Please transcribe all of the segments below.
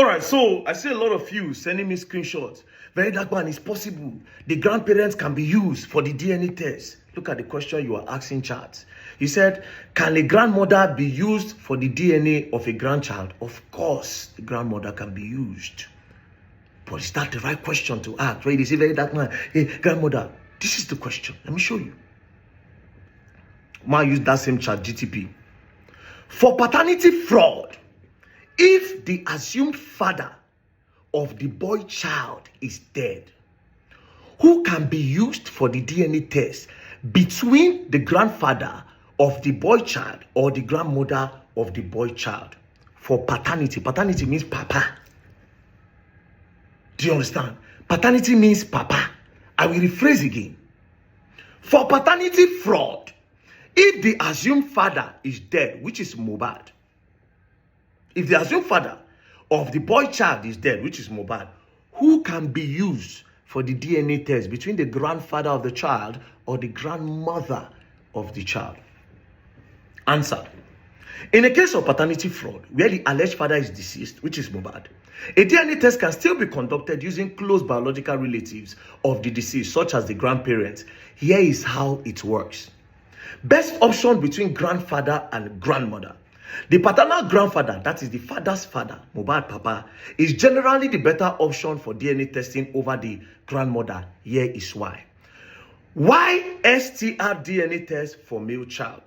All right, so I see a lot of you sending me screenshots. Very dark man, it's possible. The grandparents can be used for the DNA test. Look at the question you are asking, chat. You said, can a grandmother be used for the DNA of a grandchild? Of course, the grandmother can be used. But is that the right question to ask? Right? They say, very dark man, hey, grandmother, this is the question. Let me show you. Might use that same chat, GTP. For paternity fraud, if the assumed father of the boy child is dead, who can be used for the DNA test between the grandfather of the boy child or the grandmother of the boy child? For paternity, paternity means papa. Do you understand? Paternity means papa. I will rephrase again. For paternity fraud, if the assumed father is dead, which is MOHBAD, if the assumed father of the boy child is dead, which is MOHBAD, who can be used for the DNA test between the grandfather of the child or the grandmother of the child? Answer. In a case of paternity fraud, where the alleged father is deceased, which is MOHBAD, a DNA test can still be conducted using close biological relatives of the deceased, such as the grandparents. Here is how it works. Best option between grandfather and grandmother. The paternal grandfather, that is the father's father, MOHBAD papa, is generally the better option for DNA testing over the grandmother. Here is why. Why STR DNA test for male child?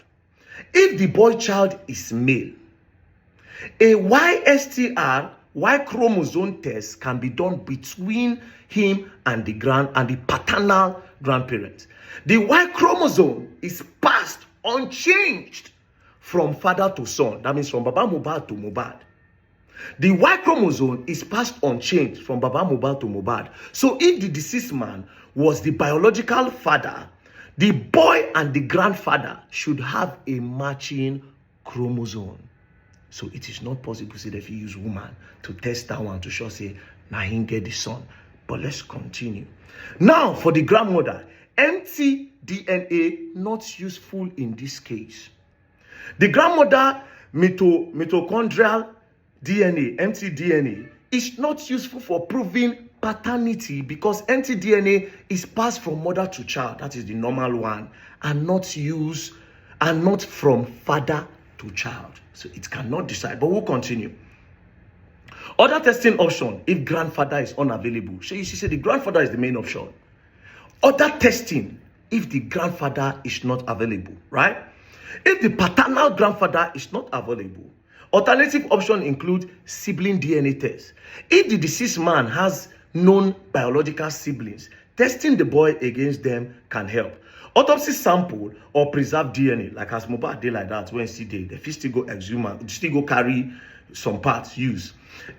If the boy child is male, a YSTR, Y chromosome test can be done between him and the paternal grandparents. The Y chromosome is passed unchanged from father to son. That means from Baba MOHBAD to MOHBAD. The Y chromosome is passed unchanged from Baba MOHBAD to MOHBAD. So if the deceased man was the biological father, the boy and the grandfather should have a matching chromosome. So it is not possible say that if you use woman to test that one to show say now he get the son. But let's continue. Now for the grandmother, empty DNA not useful in this case. The grandmother mitochondrial DNA, empty DNA, is not useful for proving paternity because empty DNA is passed from mother to child. That is the normal one, and not from father to child. So it cannot decide. But we'll continue. Other testing option if grandfather is unavailable. So you see, the grandfather is the main option. Other testing if the grandfather is not available, right? If the paternal grandfather is not available, alternative options include sibling DNA test. If the deceased man has known biological siblings, testing the boy against them can help. Autopsy sample or preserved DNA, like as MOHBAD did like that when see the still go exhume and still go carry some parts use.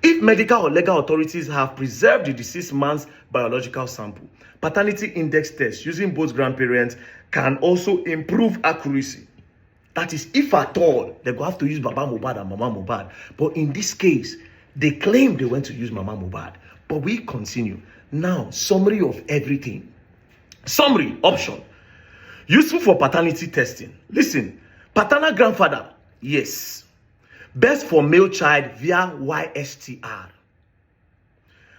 If medical or legal authorities have preserved the deceased man's biological sample, paternity index test using both grandparents can also improve accuracy. That is, if at all, they go have to use Baba MOHBAD and Mama MOHBAD. But in this case, they claim they went to use Mama MOHBAD. But we continue. Now, summary of everything. Summary, option. Useful for paternity testing. Listen, paternal grandfather, yes. Best for male child via YSTR.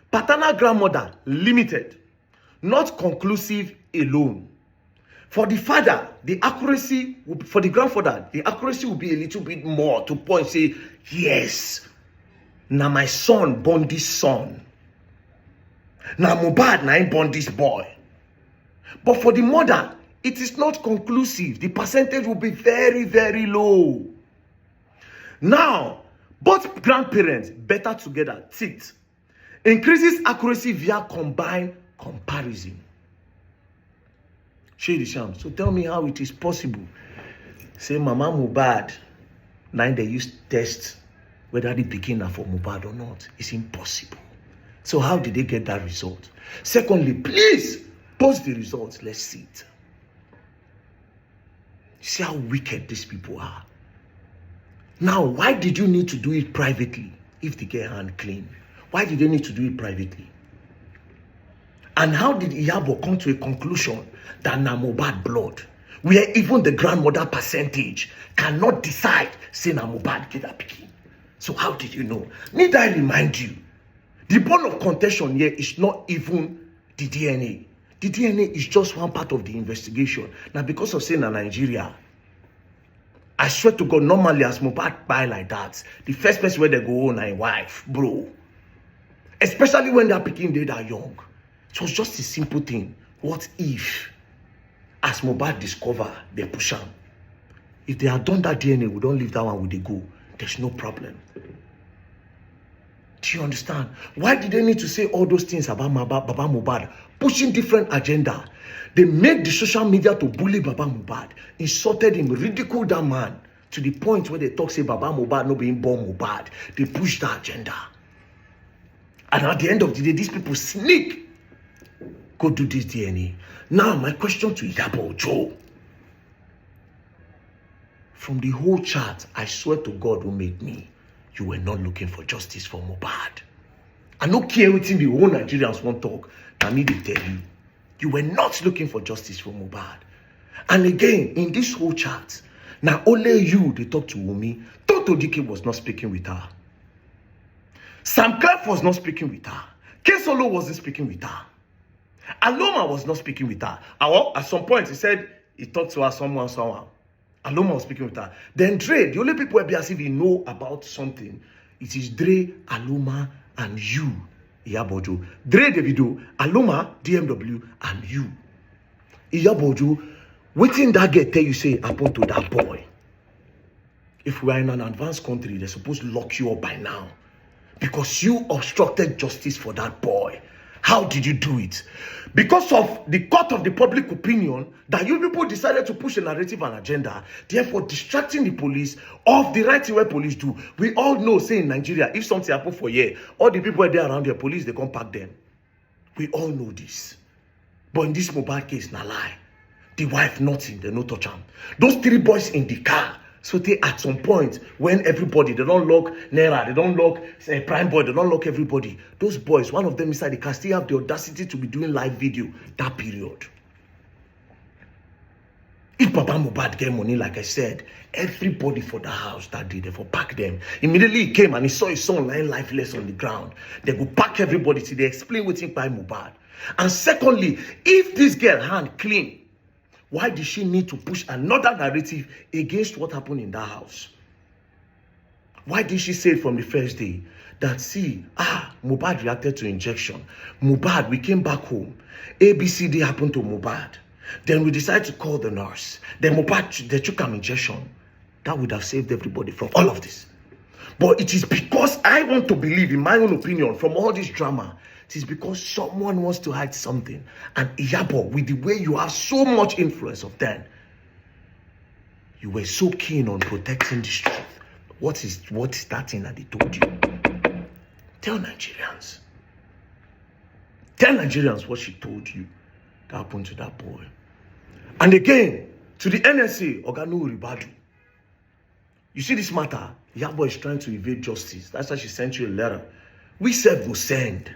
Paternal grandmother, limited. Not conclusive alone. For the father, the accuracy, for the grandfather, the accuracy will be a little bit more to point, say, yes, now my son born this son. Now MOHBAD, now I born this boy. But for the mother, it is not conclusive. The percentage will be very, very low. Now, both grandparents better together, ticked. Increases accuracy via combined comparison. Shady Sham. So tell me how it is possible. Say Mama MOHBAD, now they use test whether the beginner for MOHBAD or not. It's impossible. So how did they get that result? Secondly, please post the results. Let's see it. See how wicked these people are. Now, why did you need to do it privately if they get hand clean? Why did they need to do it privately? And how did IYABO come to a conclusion that na MOHBAD blood, where even the grandmother percentage cannot decide say na MOHBAD get that pikin? So how did you know? Need I remind you The bone of contention here is not even the DNA. The DNA is just one part of the investigation. Now, because of saying in Nigeria, I swear to God, normally as Mohbad buy like that, the first person where they go on a wife, bro. Especially when they're picking they that young. It was just a simple thing. What if, as Mohbad discover, they push him? If they had done that DNA, we don't leave that one with the go. There's no problem. Do you understand? Why did they need to say all those things about Baba Mohbad? Pushing different agenda. They made the social media to bully Baba Mohbad, insulted him, ridiculed that man, to the point where they talk, say Baba Mohbad not being born Mohbad. They push that agenda. And at the end of the day, these people sneak. Go do this DNA. Now, my question to IYABO Joe. From the whole chat, I swear to God who made me, you were not looking for justice for Mohbad. I don't care what the whole Nigerians want to talk. I need to tell you, you were not looking for justice for Mohbad. And again, in this whole chat, now only you, they talk to Wumi. Toto Dike was not speaking with her. Sam Clef was not speaking with her. K-Solo wasn't speaking with her. Aloma was not speaking with her. At some point, he said he talked to her someone. Aloma was speaking with her. Then Dre, the only people who be as if he know about something, it is Dre, Aloma, and you, IYABO Joe. Dre Davido, Aloma, DMW, and you. IYABO Joe, waiting that girl tell you say happen to that boy. If we are in an advanced country, they're supposed to lock you up by now. Because you obstructed justice for that boy. How did you do it? Because of the court of the public opinion that you people decided to push a narrative and agenda, therefore distracting the police of the right thing where police do. We all know, say in Nigeria, if something happens for a year, all the people there around the police, they come pack them. We all know this. But in this Mohbad case, na lie. The wife nothing, they no touch him. Those 3 boys in the car. So they at some point, when everybody, they don't lock Naira, they don't lock Prime Boy, they don't lock everybody. Those boys, one of them inside the car still have the audacity to be doing live video that period. If Baba Mohbad get money, like I said, everybody for the house that day, they for pack them. Immediately he came and he saw his son lying lifeless on the ground. They go pack everybody till they explain what's by Mohbad. And secondly, if this girl hand clean, why did she need to push another narrative against what happened in that house? Why did she say from the first day that, see, Mohbad reacted to injection. Mohbad, we came back home. ABCD happened to Mohbad. Then we decided to call the nurse. Then Mohbad, they took an injection. That would have saved everybody from all of this. But it is because I want to believe, in my own opinion, from all this drama, it is because someone wants to hide something. And IYABO, with the way you have so much influence of them, you were so keen on protecting the truth. What is that thing that they told you? Tell Nigerians. Tell Nigerians what she told you that happened to that boy. And again, to the NSA, Oganu Ribadu. You see this matter? IYABO is trying to evade justice. That's why she sent you a letter. We said we'll send.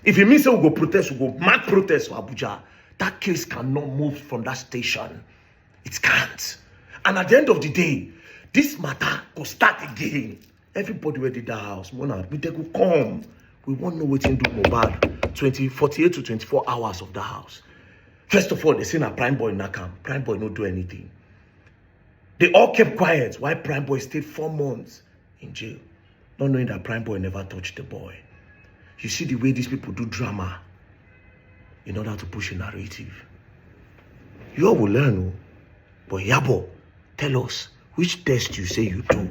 If it means that we'll go protest, we'll go mad protest for Abuja, that case cannot move from that station. It can't. And at the end of the day, this matter will start again. Everybody who did that house, we will come. We won't know what to do Mohbad 48 to 24 hours of the house. First of all, they say a Prime Boy in that camp. Prime Boy not do anything. They all kept quiet while Prime Boy stayed 4 months in jail, not knowing that Prime Boy never touched the boy. You see the way these people do drama in order to push a narrative. You all will learn. But IYABO, tell us which test you say you do.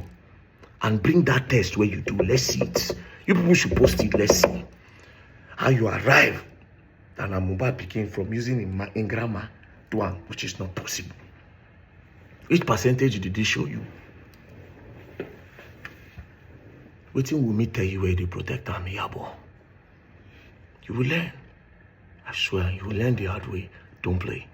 And bring that test where you do. Let's see it. You people should post it. Let's see how you arrive. And Mohbad became from using in grammar to one, which is not possible. Which percentage did they show you? Waiting will me tell you where they protect them, IYABO. You will learn. I swear, you will learn the hard way. Don't play.